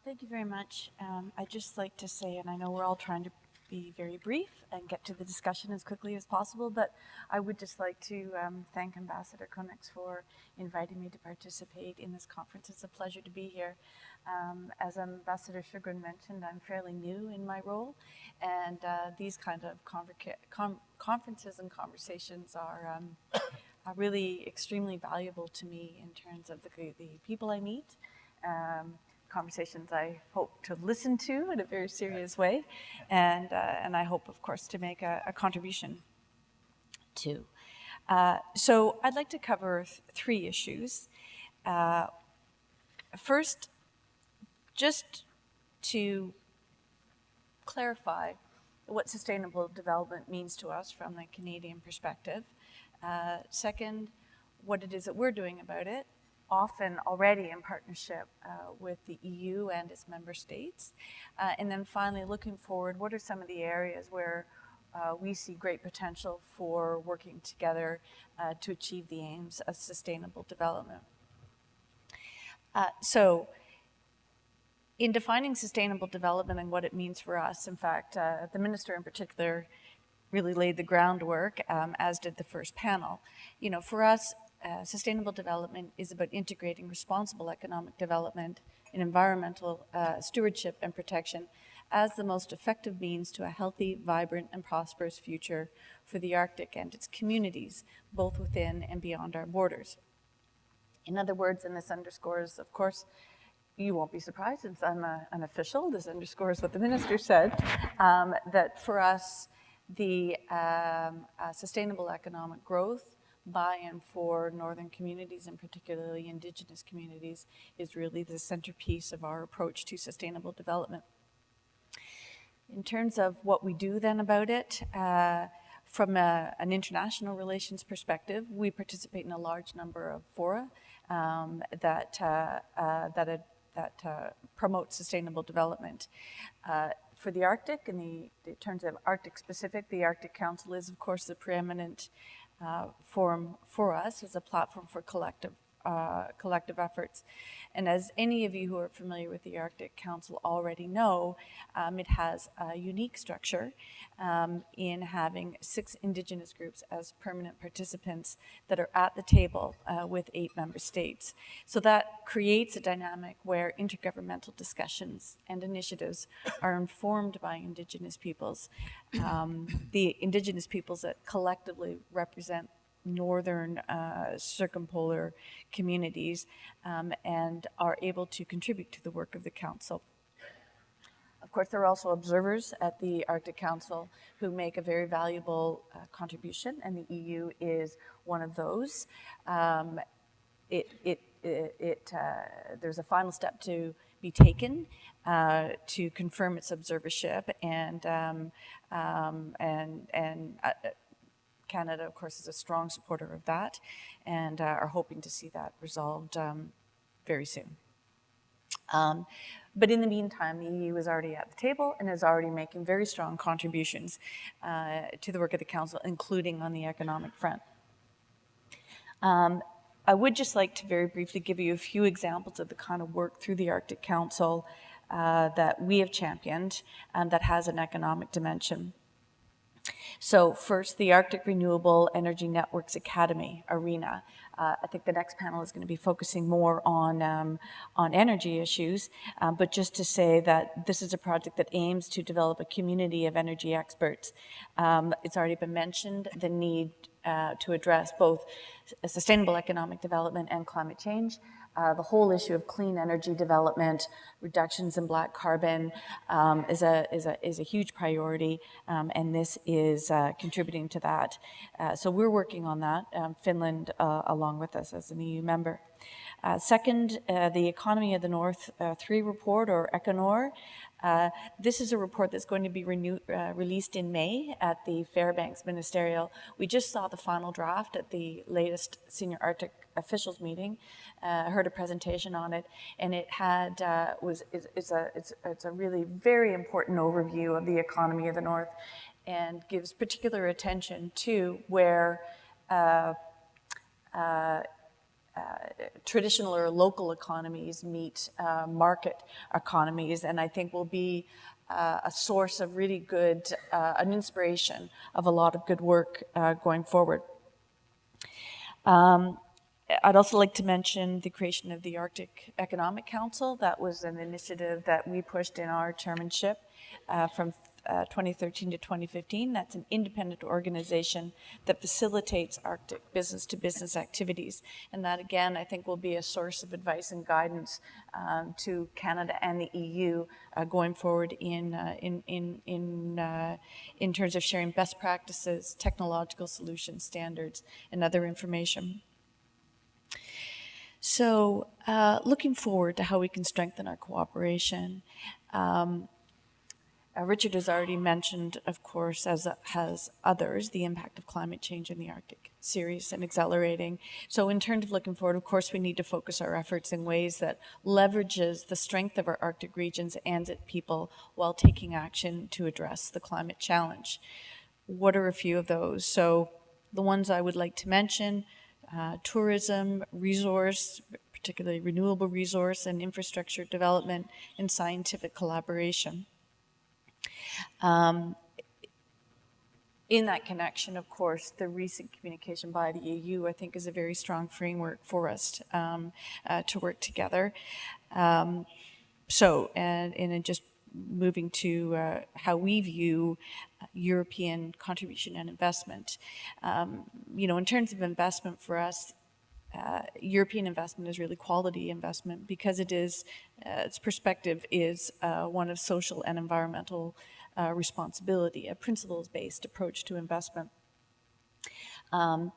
Thank you very much. I'd just like to say, and I know we're all trying to be very brief and get to the discussion as quickly as possible, but I would just like to thank Ambassador Konex for inviting me to participate in this conference. It's a pleasure to be here. As Ambassador Sugarman mentioned, I'm fairly new in my role, and these kind of conferences and conversations are really extremely valuable to me in terms of the people I meet. Conversations I hope to listen to in a very serious way, and I hope, of course, to make a contribution to. So I'd like to cover three issues. First, just to clarify what sustainable development means to us from the Canadian perspective. Second, what it is that we're doing about it, often already in partnership with the EU and its member states. And then finally, looking forward, what are some of the areas where we see great potential for working together to achieve the aims of sustainable development. So in defining sustainable development and what it means for us, in fact, the minister in particular really laid the groundwork, as did the first panel. You know, for us, sustainable development is about integrating responsible economic development and environmental stewardship and protection as the most effective means to a healthy, vibrant, and prosperous future for the Arctic and its communities, both within and beyond our borders. In other words, and this underscores, of course, you won't be surprised since I'm an official, this underscores what the minister said, that for us, the sustainable economic growth by and for northern communities, and particularly Indigenous communities, is really the centerpiece of our approach to sustainable development. In terms of what we do then about it, from an international relations perspective, we participate in a large number of fora that promote sustainable development. For the Arctic, in terms of Arctic specific, the Arctic Council is, of course, the preeminent forum for us as a platform for collective efforts. And as any of you who are familiar with the Arctic Council already know, it has a unique structure in having 6 Indigenous groups as permanent participants that are at the table with 8 member states. So that creates a dynamic where intergovernmental discussions and initiatives are informed by Indigenous peoples. The Indigenous peoples that collectively represent northern circumpolar communities and are able to contribute to the work of the Council. Of course, there are also observers at the Arctic Council who make a very valuable contribution, and the EU is one of those. There's a final step to be taken to confirm its observership, and Canada, of course, is a strong supporter of that, and are hoping to see that resolved very soon. But in the meantime, the EU is already at the table and is already making very strong contributions to the work of the Council, including on the economic front. I would just like to very briefly give you a few examples of the kind of work through the Arctic Council that we have championed that has an economic dimension. So first, the Arctic Renewable Energy Networks Academy, ARENA. I think the next panel is going to be focusing more on energy issues, but just to say that this is a project that aims to develop a community of energy experts. It's already been mentioned, the need to address both sustainable economic development and climate change. The whole issue of clean energy development, reductions in black carbon is a huge priority, and this is contributing to that. So we're working on that, Finland along with us as an EU member. Second, the Economy of the North 3 report, or ECONOR. This is a report that's going to be released in May at the Fairbanks Ministerial. We just saw the final draft at the latest Senior Arctic officials meeting. Heard a presentation on it, and it had it's a really very important overview of the economy of the North, and gives particular attention to where traditional or local economies meet market economies, and I think will be a source of really good, an inspiration of a lot of good work going forward. I'd also like to mention the creation of the Arctic Economic Council. That was an initiative that we pushed in our chairmanship from 2013 to 2015. That's an independent organization that facilitates Arctic business-to-business activities. And that, again, I think will be a source of advice and guidance to Canada and the EU going forward in terms of sharing best practices, technological solutions, standards, and other information. So looking forward to how we can strengthen our cooperation. Richard has already mentioned, of course, as has others, the impact of climate change in the Arctic, serious and accelerating. So in terms of looking forward, of course, we need to focus our efforts in ways that leverages the strength of our Arctic regions and its people while taking action to address the climate challenge. What are a few of those? So the ones I would like to mention: tourism, resource, particularly renewable resource and infrastructure development, and scientific collaboration. In that connection, of course, the recent communication by the EU, I think, is a very strong framework for us to work together. And just moving to how we view European contribution and investment. In terms of investment for us, European investment is really quality investment because it is, its perspective is one of social and environmental responsibility, a principles-based approach to investment. A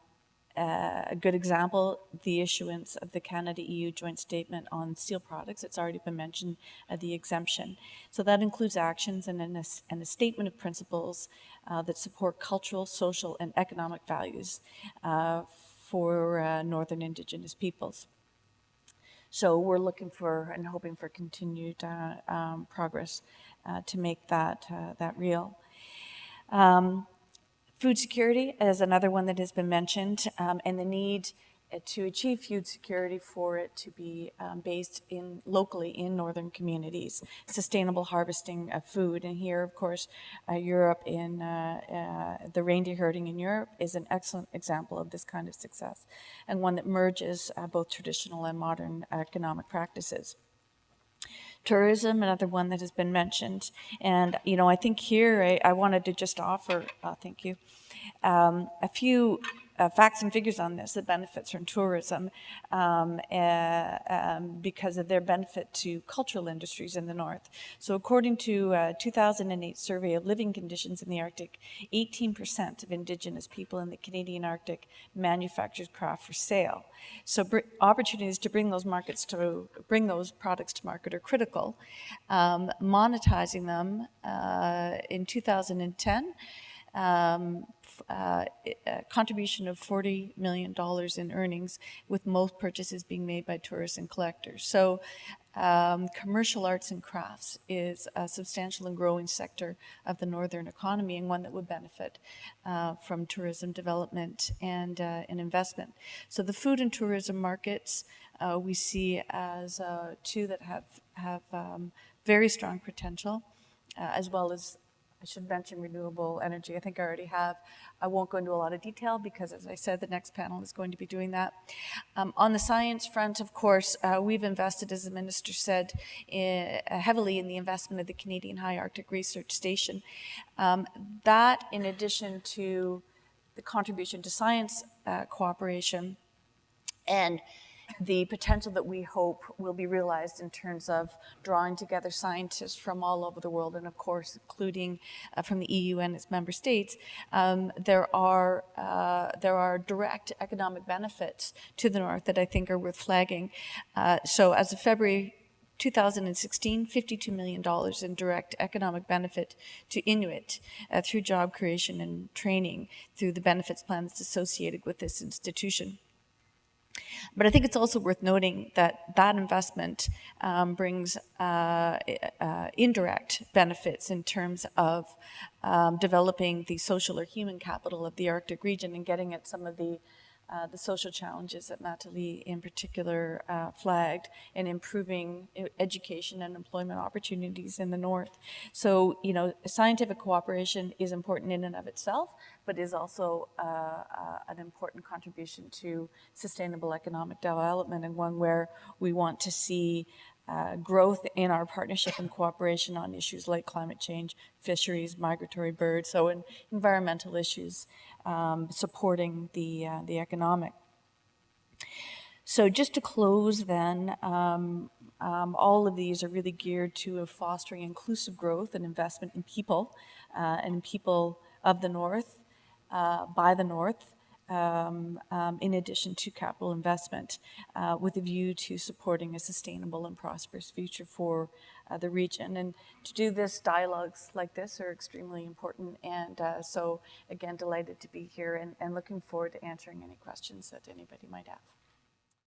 good example, the issuance of the Canada-EU joint statement on steel products. It's already been mentioned, the exemption. So that includes actions and a statement of principles that support cultural, social, and economic values for Northern Indigenous peoples. So we're looking for and hoping for continued progress to make that real. Food security is another one that has been mentioned, and the need to achieve food security for it to be based locally in northern communities, sustainable harvesting of food. And here, of course, Europe the reindeer herding in Europe is an excellent example of this kind of success, and one that merges both traditional and modern economic practices. Tourism, another one that has been mentioned. And, I think here I wanted to just offer, thank you, a few facts and figures on this, the benefits from tourism, because of their benefit to cultural industries in the North. So according to a 2008 survey of living conditions in the Arctic, 18% of Indigenous people in the Canadian Arctic manufactured craft for sale. So opportunities to bring those products to market are critical. Monetizing them in 2010, a contribution of $40 million in earnings, with most purchases being made by tourists and collectors. So commercial arts and crafts is a substantial and growing sector of the northern economy, and one that would benefit from tourism development and investment. So the food and tourism markets we see as two that have very strong potential, as well as, I should mention, renewable energy. I think I already have. I won't go into a lot of detail because, as I said, the next panel is going to be doing that. On the science front, of course, we've invested, as the Minister said, heavily in the investment of the Canadian High Arctic Research Station. That, in addition to the contribution to science cooperation and the potential that we hope will be realized in terms of drawing together scientists from all over the world, and of course, including from the EU and its member states, there are direct economic benefits to the North that I think are worth flagging. So as of February 2016, $52 million in direct economic benefit to Inuit through job creation and training through the benefits plans associated with this institution. But I think it's also worth noting that that investment brings indirect benefits in terms of developing the social or human capital of the Arctic region and getting at some of the the social challenges that Nathalie in particular flagged in improving education and employment opportunities in the North. So, you know, scientific cooperation is important in and of itself, but is also an important contribution to sustainable economic development, and one where we want to see growth in our partnership and cooperation on issues like climate change, fisheries, migratory birds, so in environmental issues, supporting the economic. So just to close then, all of these are really geared to fostering inclusive growth and investment in people and people of the North, by the North, in addition to capital investment, with a view to supporting a sustainable and prosperous future for the region. And to do this, dialogues like this are extremely important. And so, again, delighted to be here and looking forward to answering any questions that anybody might have.